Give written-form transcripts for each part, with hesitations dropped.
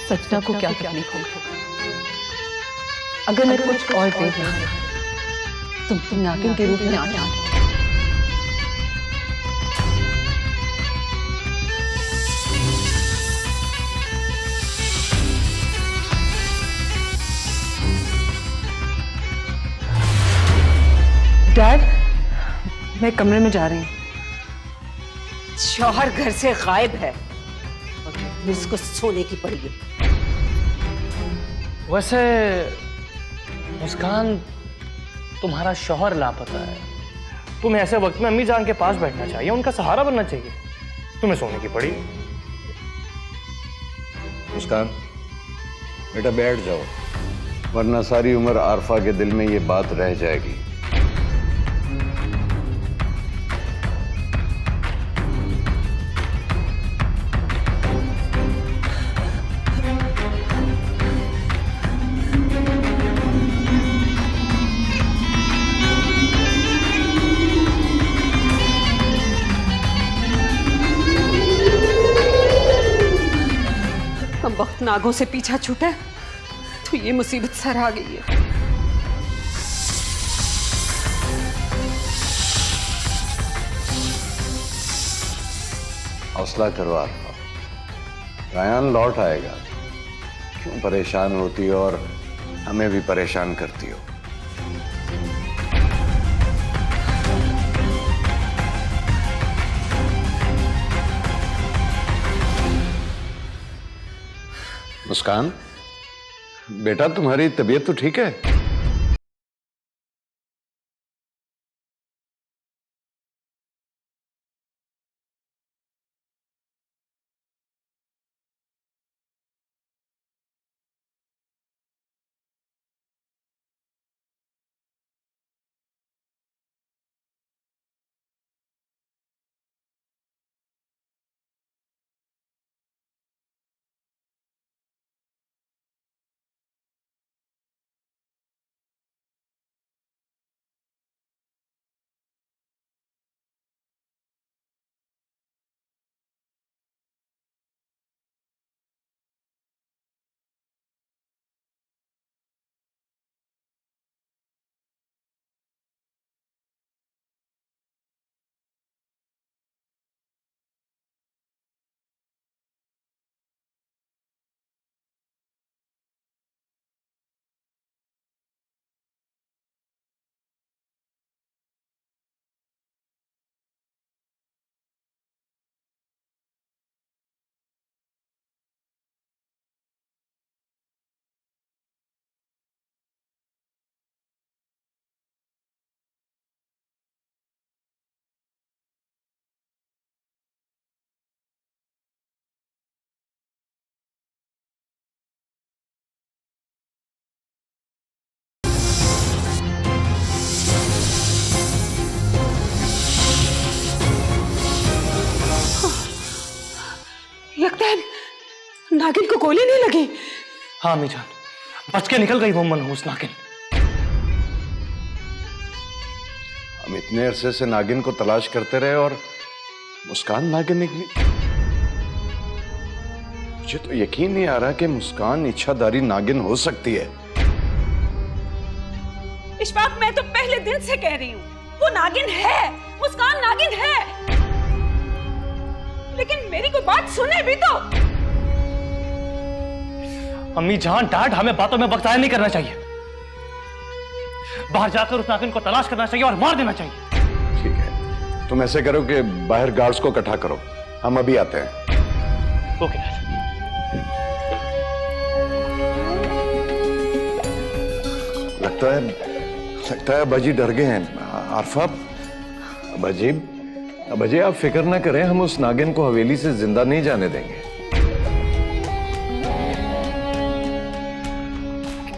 सजना को क्या तकलीफ होगी? अगर मैं कुछ और देर नहीं तुम नागिन के रूप में आ जाओ। डैड, मैं कमरे में जा रही हूँ। शौहर घर से गायब है और इसको सोने की पड़ी है। वैसे मुस्कान, तुम्हारा शौहर लापता है। तुम्हें ऐसे वक्त में अम्मी जान के पास बैठना चाहिए, उनका सहारा बनना चाहिए। तुम्हें सोने की पड़ी। मुस्कान बेटा बैठ जाओ, वरना सारी उम्र आरफा के दिल में ये बात रह जाएगी। वक्त नागों से पीछा छूटा तो ये मुसीबत सर आ गई है। हौसला करो आरफा, रायान लौट आएगा। क्यों परेशान होती हो और हमें भी परेशान करती हो? मुस्कान बेटा, तुम्हारी तबीयत तो ठीक है? लगता है नागिन को गोली नहीं लगी। हाँ अम्मी जान, बच के निकल गई वो मनहूस नागिन। हम इतने अरसे से नागिन को तलाश करते रहे और मुस्कान नागिन निकली। मुझे तो यकीन नहीं आ रहा कि मुस्कान इच्छाधारी नागिन हो सकती है। इशफाक, मैं तो पहले दिन से कह रही हूँ वो नागिन है, मुस्कान नागिन है। लेकिन मेरी कोई बात सुने भी तो। अम्मी जान, डैड, हमें बातों में वक्त ज़ाया नहीं करना चाहिए। बाहर जाकर उस नागिन को तलाश करना चाहिए और मार देना चाहिए। ठीक है, तुम ऐसे करो कि बाहर गार्ड्स को इकट्ठा करो, हम अभी आते हैं। Okay dad. लगता है अबाजी डर गए हैं। आरफा, अबाजी आप फिक्र ना करें, हम उस नागिन को हवेली से जिंदा नहीं जाने देंगे।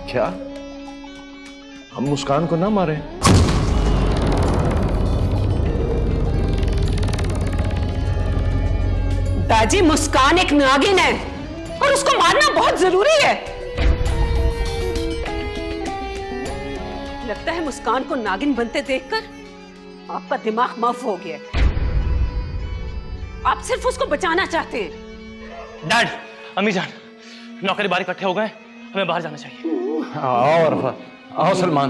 क्या हम मुस्कान को ना मारें? दादी, मुस्कान एक नागिन है और उसको मारना बहुत जरूरी है। लगता है मुस्कान को नागिन बनते देखकर आपका दिमाग मफ हो गया। आप सिर्फ उसको बचाना चाहते हैं। डैड, अम्मी जान, नौकरी बार इकट्ठे हो गए, हमें बाहर जाना चाहिए। आओ अरफा, आओ सलमान।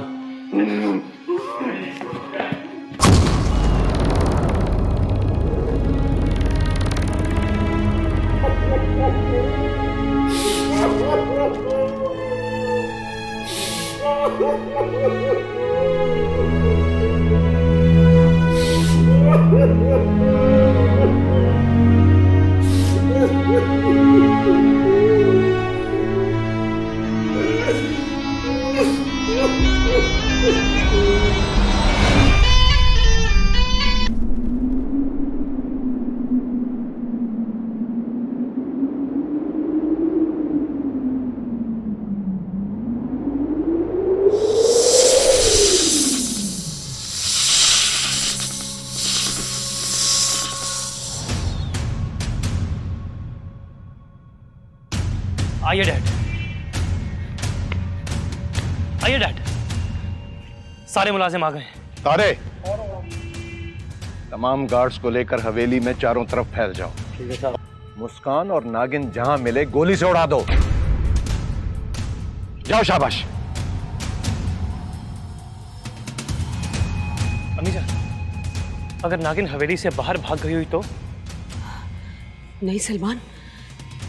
आइए डैड, आइए डैड। सारे मुलाजिम आ गए। सारे तमाम गार्ड्स को लेकर हवेली में चारों तरफ फैल जाओ। ठीक है साहब। मुस्कान और नागिन जहां मिले गोली से उड़ा दो। जाओ, शाबाश। अम्मी जान, अगर नागिन हवेली से बाहर भाग गई हुई तो? नहीं सलमान,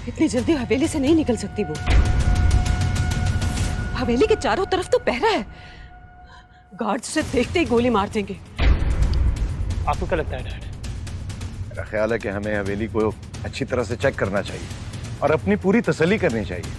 इतनी जल्दी हवेली से नहीं निकल सकती वो। हवेली के चारों तरफ तो पहरा है, गार्ड्स उसे देखते ही गोली मार देंगे। आपको क्या लगता है डैड? मेरा ख्याल है कि हमें हवेली को अच्छी तरह से चेक करना चाहिए और अपनी पूरी तसल्ली करनी चाहिए।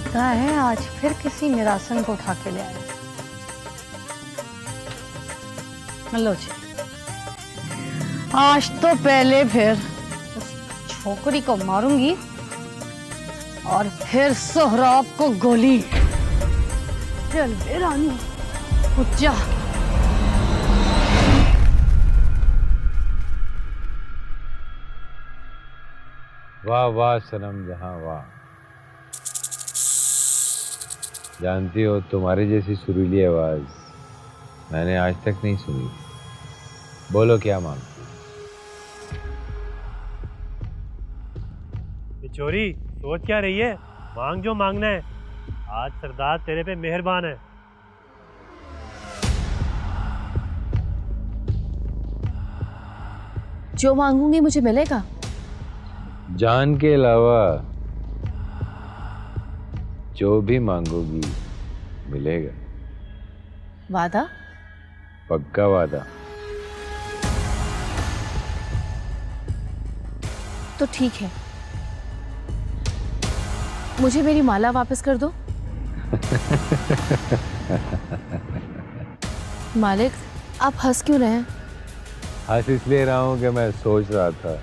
लगता है आज फिर किसी निरासन को उठा के ले आए। लो जी, आज तो पहले फिर उस छोकरी को मारूंगी और फिर सोहराब को गोली। चल बे रानी, उठ जा। वाह वाह सनम जहां वाह। जानती हो, तुम्हारी जैसी सुरीली आवाज मैंने आज तक नहीं सुनी। बोलो क्या मांगती हो? चोरी सोच क्या रही है? मांग जो मांगना है, आज सरदार तेरे पे मेहरबान है। जो मांगूंगी मुझे मिलेगा? जान के अलावा जो भी मांगोगी मिलेगा। वादा? पक्का वादा। तो ठीक है, मुझे मेरी माला वापस कर दो। मालिक, आप हंस क्यों रहे हैं? हंस इसलिए रहा हूं कि मैं सोच रहा था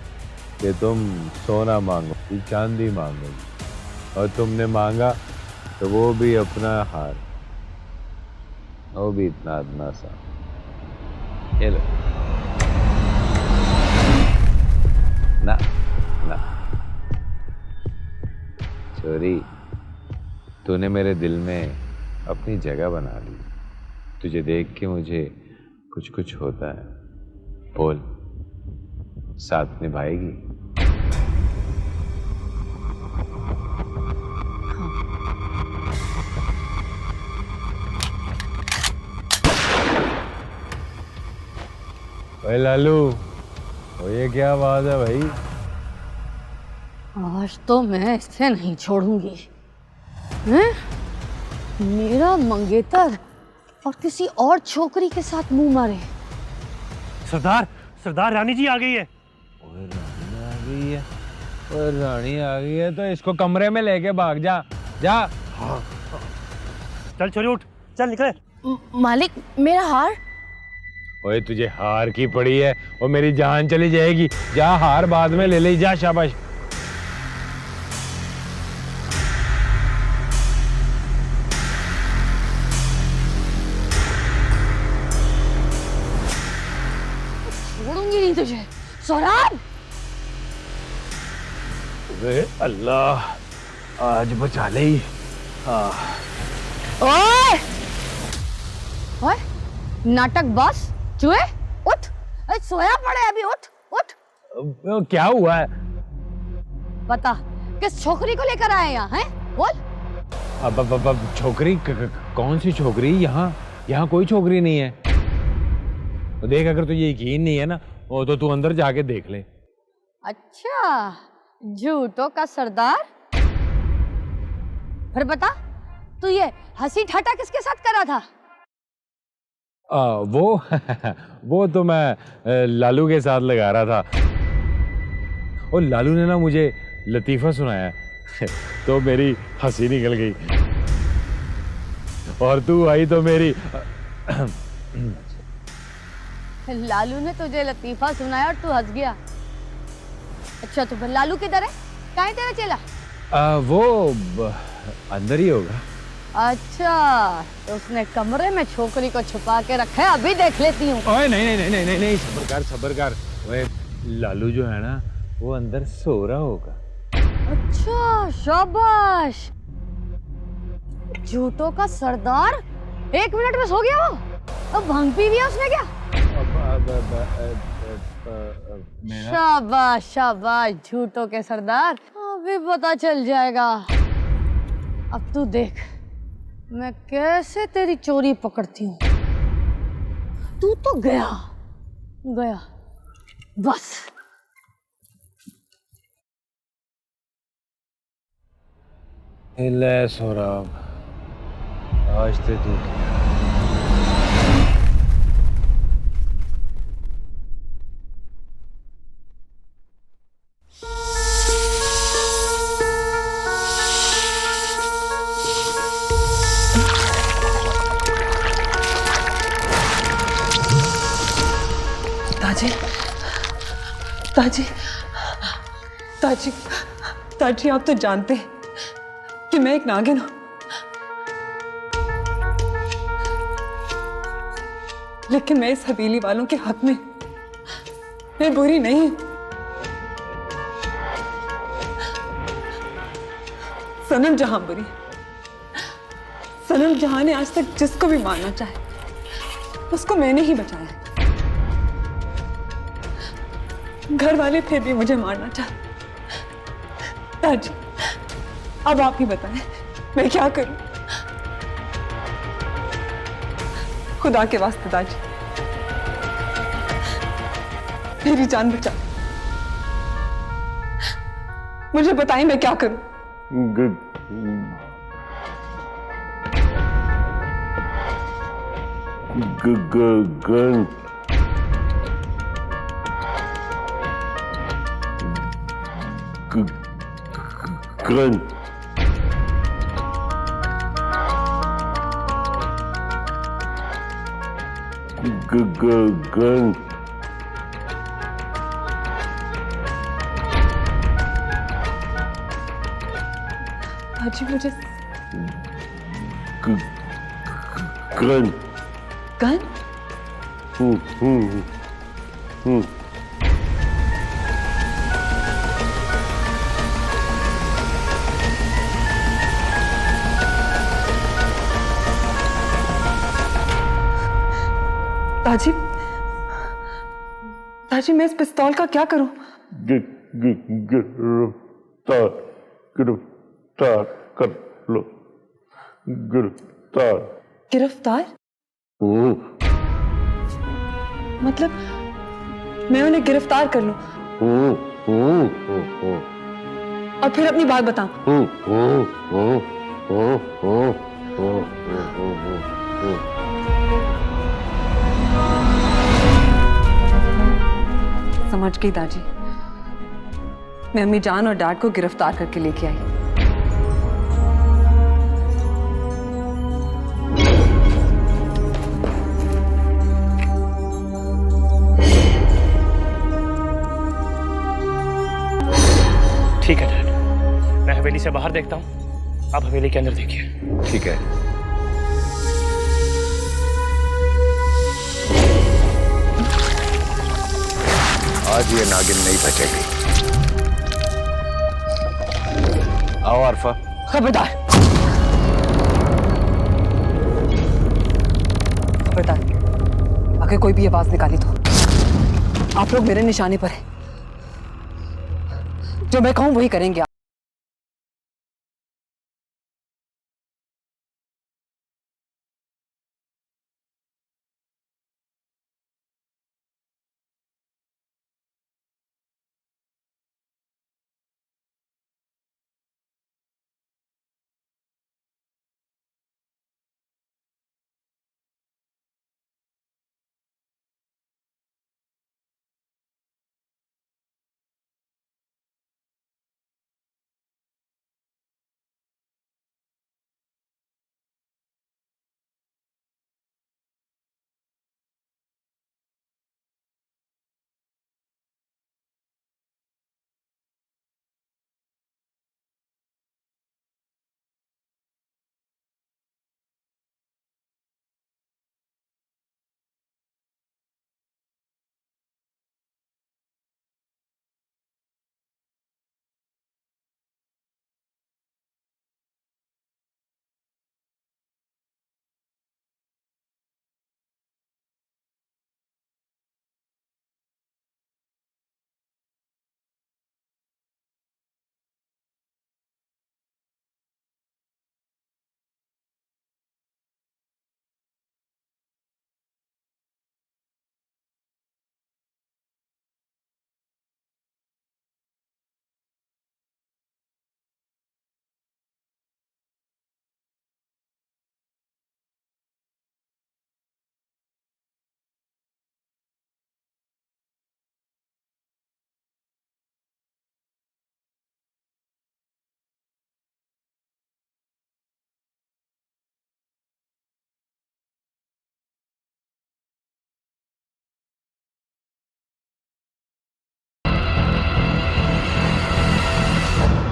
कि तुम सोना मांगोगी, चांदी मांगोगी, और तुमने मांगा तो वो भी अपना हार, वो भी इतना अदना सा। ये लो। ना ना चोरी, तूने मेरे दिल में अपनी जगह बना ली। तुझे देख के मुझे कुछ कुछ होता है। बोल, साथ निभाएगी? भाई लालू, वो ये क्या आवाज है भाई? आज तो मैं इसे नहीं छोड़ूंगी। हैं? मेरा मंगेतर और किसी और छोकरी के साथ मुंह मारे। सरदार, सरदार रानी जी आ गई है। ओए रानी आ गई है। रानी आ गई है तो इसको कमरे में लेके भाग जा। जा। चल छोरी उठ, चल निकले। मालिक मेरा हार। ओए तुझे हार की पड़ी है और मेरी जान चली जाएगी। जा, हार बाद में ले ले। जा, शाबाश। छोड़ूंगी नहीं तुझे सौरभ। अरे अल्लाह, आज बचा ले। ओए ओए नाटक बस। चूहे उठ, अरे सोया पड़े अभी, उठ उठ। क्या हुआ है? बता किस छोकरी को लेकर आए यहाँ हैं? बोल। अब छोकरी कौन सी छोकरी? यहाँ कोई छोकरी नहीं है। तो देख, अगर तुझे यकीन नहीं है ना वो तो तू अंदर जाके देख ले। अच्छा, झूठों का सरदार। फिर बता, तू ये हंसी ठाटा किसके साथ करा था? वो तो मैं लालू के साथ लगा रहा था। और लालू ने ना मुझे लतीफा सुनाया तो मेरी हंसी निकल गई। और तू आई तो मेरी लालू ने तुझे लतीफा सुनाया और तू हंस गया। अच्छा, तो फिर लालू किधर है? कहाँ है तेरा चेला? वो अंदर ही होगा। अच्छा, तो उसने कमरे में छोकरी को छुपा के रखा है। अभी देख लेती हूँ। ओए नहीं, सब्र कर। ओए लालू जो है ना वो अंदर सो रहा होगा। अच्छा, शाबाश। झूठों का सरदार 1 मिनट में सो गया वो। अब भांग पी लिया उसने क्या? शाबाश शाबाश झूठों के सरदार, अभी पता चल जाएगा। अब तू देख मैं कैसे तेरी चोरी पकड़ती हूँ। तू तो गया बस। ले सौरभ, आज ते तू किया। ताजी आप तो जानते हैं कि मैं एक नागिन हूं, लेकिन मैं इस हवेली वालों के हक में मैं बुरी नहीं हूं। सनम जहां बुरी, सनम जहां ने आज तक जिसको भी मारना चाहे उसको मैंने ही बचाया। घर वाले फिर भी मुझे मारना चाहते। ताजी, अब आप ही बताएं मैं क्या करूं? खुदा के वास्ते ताजी मेरी जान बचा, मुझे बताएं मैं क्या करूं? गन ताजी मुझे गन गन? ताजी, ताजी मैं इस पिस्तौल का क्या करूं? गिरफ्तार कर लो। गिरफ्तार? मतलब मैं उन्हें गिरफ्तार कर लूं और फिर अपनी बात बताऊं? समझ गई ताजी, मैं अम्मी जान और डैड को गिरफ्तार करके लेके आई। ठीक है डैड, मैं हवेली से बाहर देखता हूँ, आप हवेली के अंदर देखिए। ठीक है। आज ये नागिन नहीं बचेगी। आओ आरफा। खबरदार, खबरदार, अगर कोई भी आवाज निकाली तो आप लोग मेरे निशाने पर हैं। जो मैं कहूं वही करेंगे आप।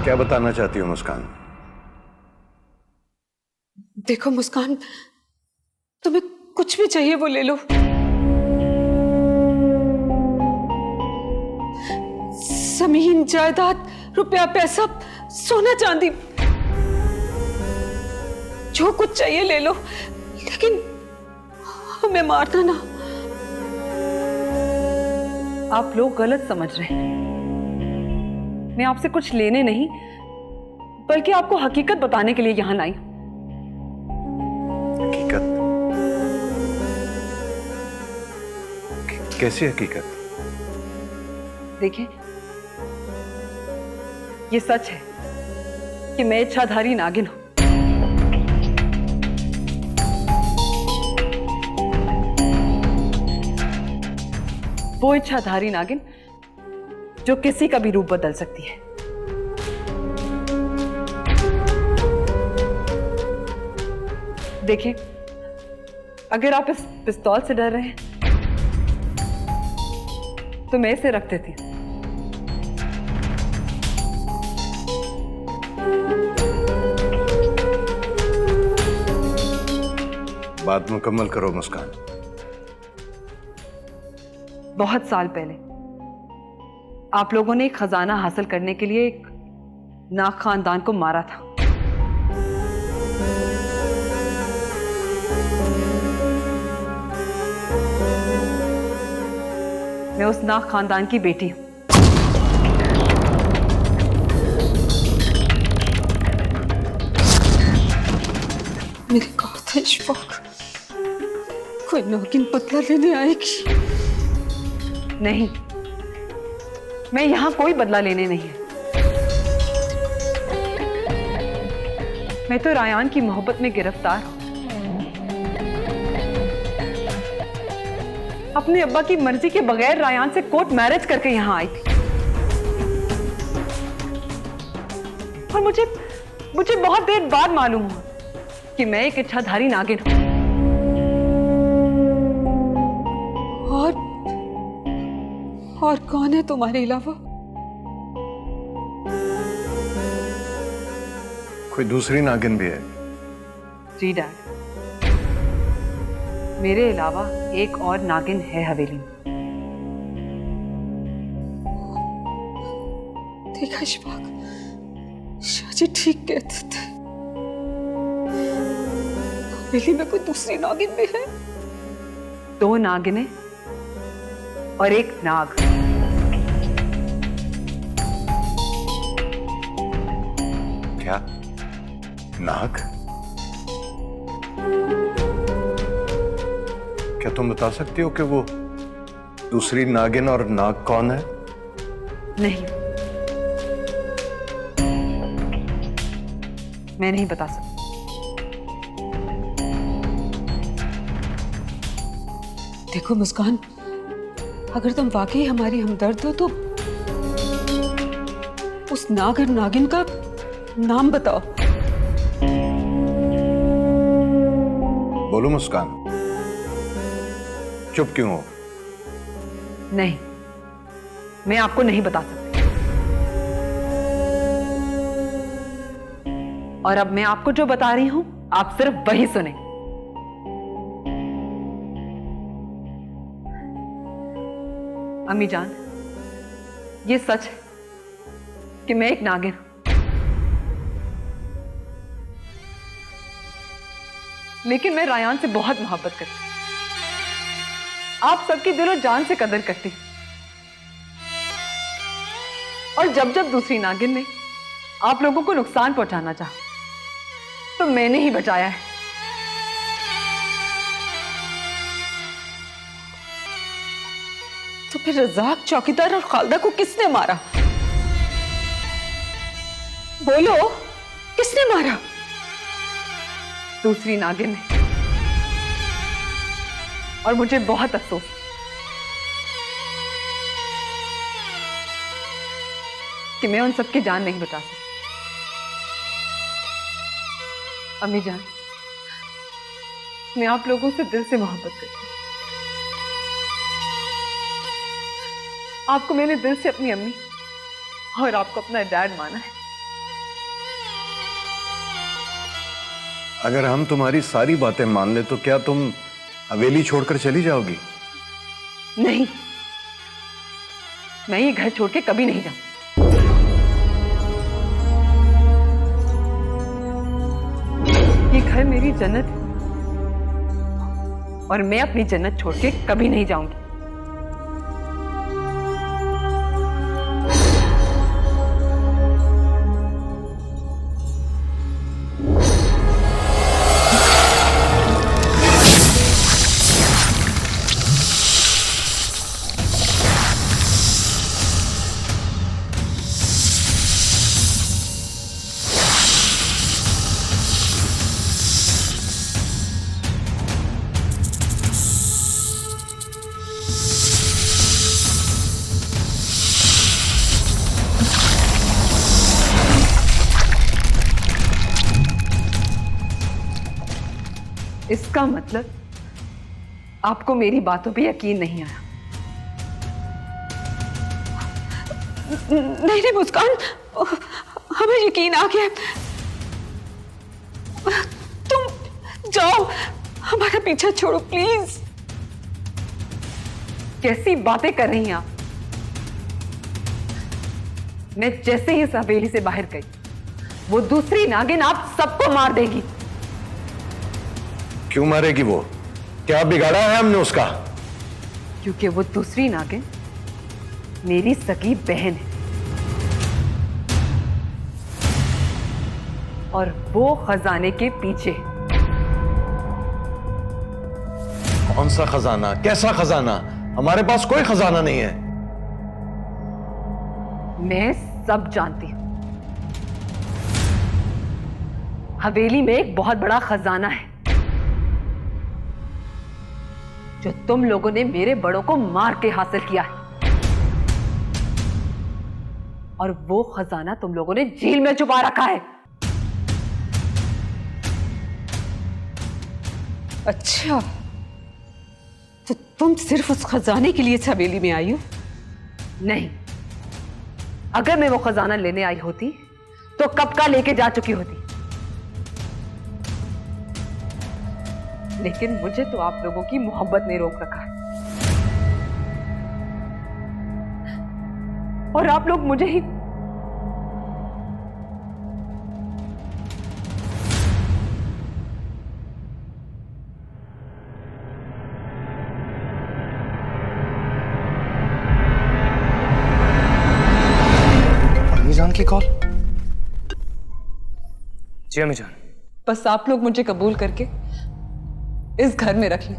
क्या बताना चाहती हो मुस्कान? देखो मुस्कान, तुम्हें कुछ भी चाहिए वो ले लो। जमीन, जायदाद, रुपया, पैसा, सोना चांदी, जो कुछ चाहिए ले लो, लेकिन हमें मारना ना। आप लोग गलत समझ रहे हैं। मैं आपसे कुछ लेने नहीं, बल्कि आपको हकीकत बताने के लिए यहां लाई। हकीकत? कैसी हकीकत? देखिए, ये सच है कि मैं इच्छाधारी नागिन हूं। वो इच्छाधारी नागिन जो किसी का भी रूप बदल सकती है। देखिए, अगर आप इस पिस्तौल से डर रहे हैं तो मैं इसे रख देती हूं। बात मुकम्मल करो मुस्कान। बहुत साल पहले आप लोगों ने एक खजाना हासिल करने के लिए एक नाग खानदान को मारा था। मैं उस नाग खानदान की बेटी हूं। मेरे कहते इश्फाक, कोई नागिन बदला लेने आएगी। नहीं, मैं यहां कोई बदला लेने नहीं है। मैं तो रायान की मोहब्बत में गिरफ्तार हूं। अपने अब्बा की मर्जी के बगैर रायान से कोर्ट मैरिज करके यहां आई थी। और मुझे बहुत देर बाद मालूम हुआ कि मैं एक इच्छाधारी नागिन हूं। और कौन है तुम्हारे अलावा? कोई दूसरी नागिन भी है? जी डैड, मेरे अलावा एक और नागिन है हवेली में। देखा शिवाक, शाहजी ठीक कहते थे, हवेली में कोई दूसरी नागिन भी है। 2 नागिनें और एक नाग। क्या? नाग? क्या तुम बता सकती हो कि वो दूसरी नागिन और नाग कौन है? नहीं, मैं नहीं बता सकती। देखो मुस्कान, अगर तुम वाकई हमारी हमदर्द हो तो उस नाग और नागिन का नाम बताओ। बोलो मुस्कान, चुप क्यों हो? नहीं, मैं आपको नहीं बता सकती। और अब मैं आपको जो बता रही हूं, आप सिर्फ वही सुने। अम्मी जान, ये सच है कि मैं एक नागिन हूं, लेकिन मैं रायान से बहुत मोहब्बत करती हूं। आप सबकी दिलो जान से कदर करती हूं। और जब जब दूसरी नागिन ने आप लोगों को नुकसान पहुंचाना चाहा, तो मैंने ही बचाया है। तो फिर रज़ाक, चौकीदार और खालदा को किसने मारा? बोलो, किसने मारा? दूसरी नागिन ने। और मुझे बहुत अफसोस कि मैं उन सबकी जान नहीं बचा सकती। अम्मी जान, मैं आप लोगों से दिल से मोहब्बत करती हूँ। आपको मैंने दिल से अपनी अम्मी और आपको अपना डैड माना है। अगर हम तुम्हारी सारी बातें मान ले तो क्या तुम हवेली छोड़कर चली जाओगी? नहीं, मैं ये घर छोड़ के कभी नहीं जाऊं। ये घर मेरी जन्नत है और मैं अपनी जन्नत छोड़ के कभी नहीं जाऊंगी। इसका मतलब आपको मेरी बातों पे यकीन नहीं आया? नहीं मुस्कान, हमें यकीन आ गया। तुम जाओ, हमारा पीछा छोड़ो प्लीज। कैसी बातें कर रही हैं आप? मैं जैसे ही इस हवेली से बाहर गई, वो दूसरी नागिन आप सबको मार देगी। क्यों मारेगी वो? क्या बिगाड़ा है हमने उसका? क्योंकि वो दूसरी नागिन मेरी सगी बहन है और वो खजाने के पीछे है। कौन सा खजाना? कैसा खजाना? हमारे पास कोई खजाना नहीं है। मैं सब जानती हूं। हवेली में एक बहुत बड़ा खजाना है जो तुम लोगों ने मेरे बड़ों को मार के हासिल किया है। और वो खजाना तुम लोगों ने जेल में छुपा रखा है। अच्छा, तो तुम सिर्फ उस खजाने के लिए इस हवेली में आई हो? नहीं, अगर मैं वो खजाना लेने आई होती तो कब का लेके जा चुकी होती। लेकिन मुझे तो आप लोगों की मोहब्बत ने रोक रखा है, और आप लोग मुझे ही अम्मी जान की कॉल। जी अम्मी जान। बस आप लोग मुझे कबूल करके इस घर में रख लें,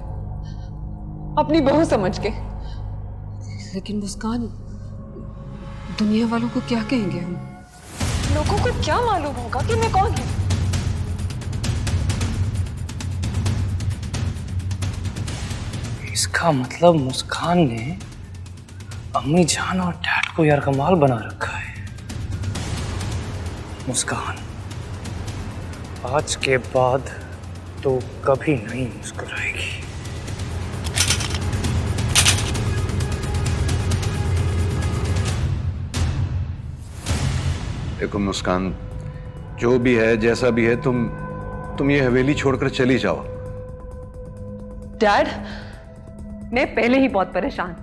अपनी बहू समझ के। लेकिन मुस्कान, दुनिया वालों को क्या कहेंगे हम? लोगों को क्या मालूम होगा कि मैं कौन हूं? इसका मतलब मुस्कान ने अम्मी जान और डैड को यरगमाल बना रखा है। मुस्कान, आज के बाद तो कभी नहीं मुस्कुराएगी। देखो मुस्कान, जो भी है जैसा भी है, तुम ये हवेली छोड़कर चली जाओ। डैड, मैं पहले ही बहुत परेशान।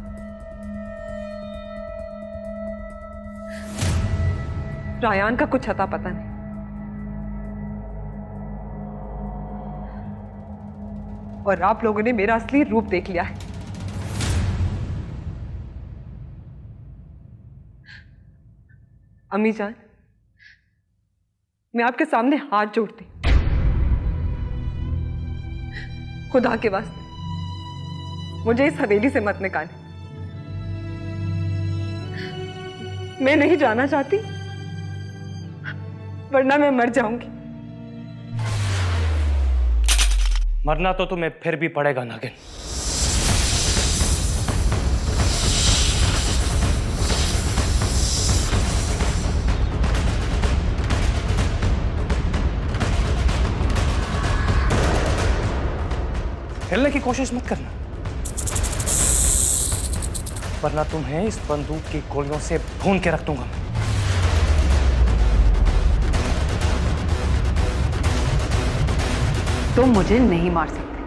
रायान का कुछ अता पता नहीं। और आप लोगों ने मेरा असली रूप देख लिया है। अम्मी जान, मैं आपके सामने हाथ जोड़ती, खुदा के वास्ते मुझे इस हवेली से मत निकाले। मैं नहीं जाना चाहती, वरना मैं मर जाऊंगी। मरना तो तुम्हें फिर भी पड़ेगा नागिन। हिलने की कोशिश मत करना, वरना तुम्हें इस बंदूक की गोलियों से भून के रख दूंगा। तुम मुझे नहीं मार सकते।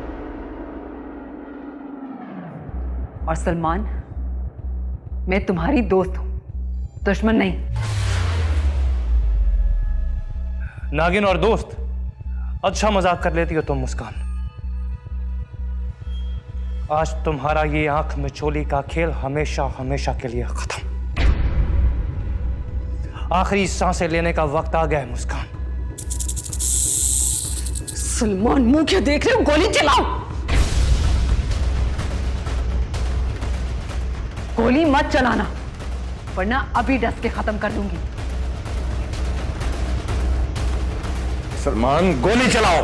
और सलमान, मैं तुम्हारी दोस्त हूं, दुश्मन नहीं। नागिन और दोस्त, अच्छा मजाक कर लेती हो तुम मुस्कान। आज तुम्हारा ये आंख मिचोली का खेल हमेशा हमेशा के लिए खत्म। आखिरी सांसें लेने का वक्त आ गया है मुस्कान। सलमान, मुंह क्या देख रहे हो? गोली चलाओ। गोली मत चलाना, वरना अभी डस के खत्म कर दूंगी। सलमान, गोली चलाओ।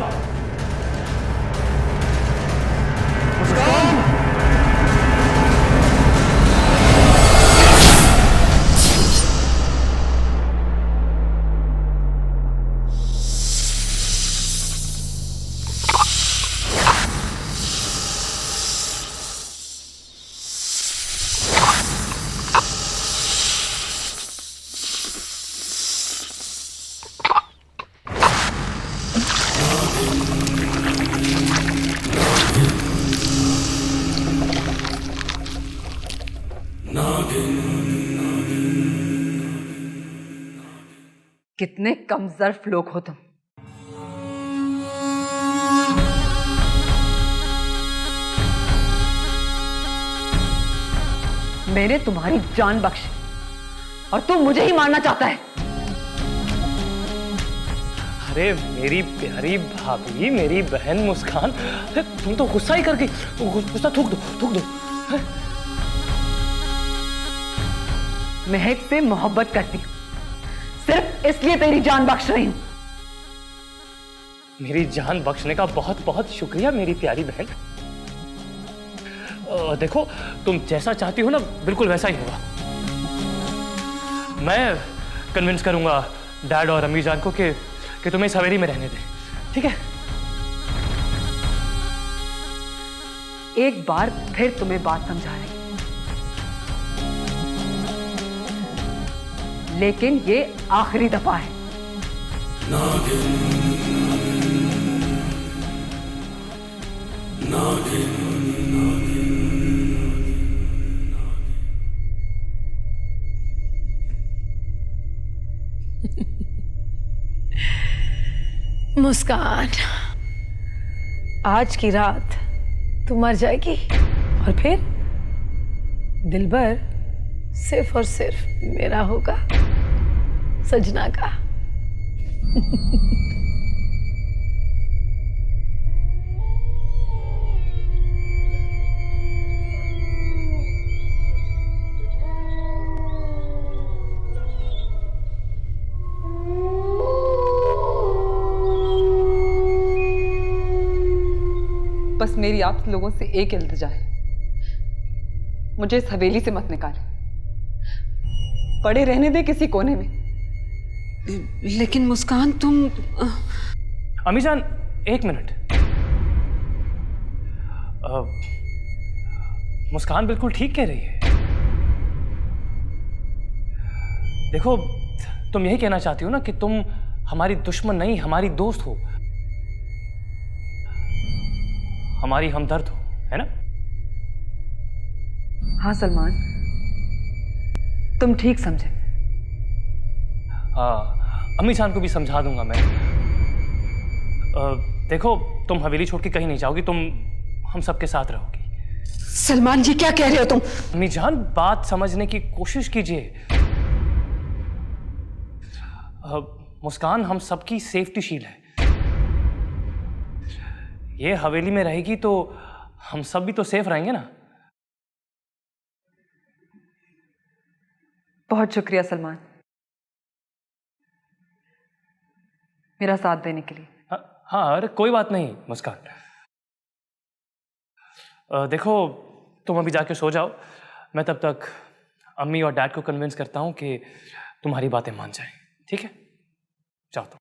कितने कमजोर लोग हो तुम। मैंने तुम्हारी जान बख्शी और तुम मुझे ही मारना चाहता है। अरे मेरी प्यारी भाभी, मेरी बहन मुस्कान, तुम तो गुस्सा ही करके गुस्सा थूक दो। महक से मोहब्बत करती हूं, सिर्फ इसलिए तेरी जान बख्श रही हूं। मेरी जान बख्शने का बहुत बहुत शुक्रिया मेरी प्यारी बहन। देखो, तुम जैसा चाहती हो ना, बिल्कुल वैसा ही होगा। मैं कन्विंस करूंगा डैड और अम्मी जान को कि तुम्हें इस हवेली में रहने दें, ठीक है? एक बार फिर तुम्हें बात समझा रही, लेकिन ये आखिरी दफा है। मुस्कान, आज की रात तू मर जाएगी और फिर दिलबर सिर्फ और सिर्फ मेरा होगा, सजना का। बस मेरी आप लोगों से एक इल्तिजा है, मुझे इस हवेली से मत निकाले, पड़े रहने दे किसी कोने में। लेकिन मुस्कान तुम अम्मी जान, एक मिनट। मुस्कान बिल्कुल ठीक कह रही है। देखो, तुम यही कहना चाहती हो ना कि तुम हमारी दुश्मन नहीं, हमारी दोस्त हो, हमारी हमदर्द हो, है ना? हाँ सलमान, तुम ठीक समझे। हाँ, अम्मी जान को भी समझा दूंगा मैं। देखो, तुम हवेली छोड़ के कहीं नहीं जाओगी, तुम हम सबके साथ रहोगी। सलमान जी, क्या कह रहे हो तुम? अम्मी जान, बात समझने की कोशिश कीजिए। मुस्कान हम सबकी सेफ्टी शील्ड है। ये हवेली में रहेगी तो हम सब भी तो सेफ रहेंगे ना। बहुत शुक्रिया सलमान, मेरा साथ देने के लिए। हाँ, अरे कोई बात नहीं मुस्कान। देखो, तुम अभी जाके सो जाओ, मैं तब तक अम्मी और डैड को कन्विंस करता हूँ कि तुम्हारी बातें मान जाएं, ठीक है? जाओ तुम।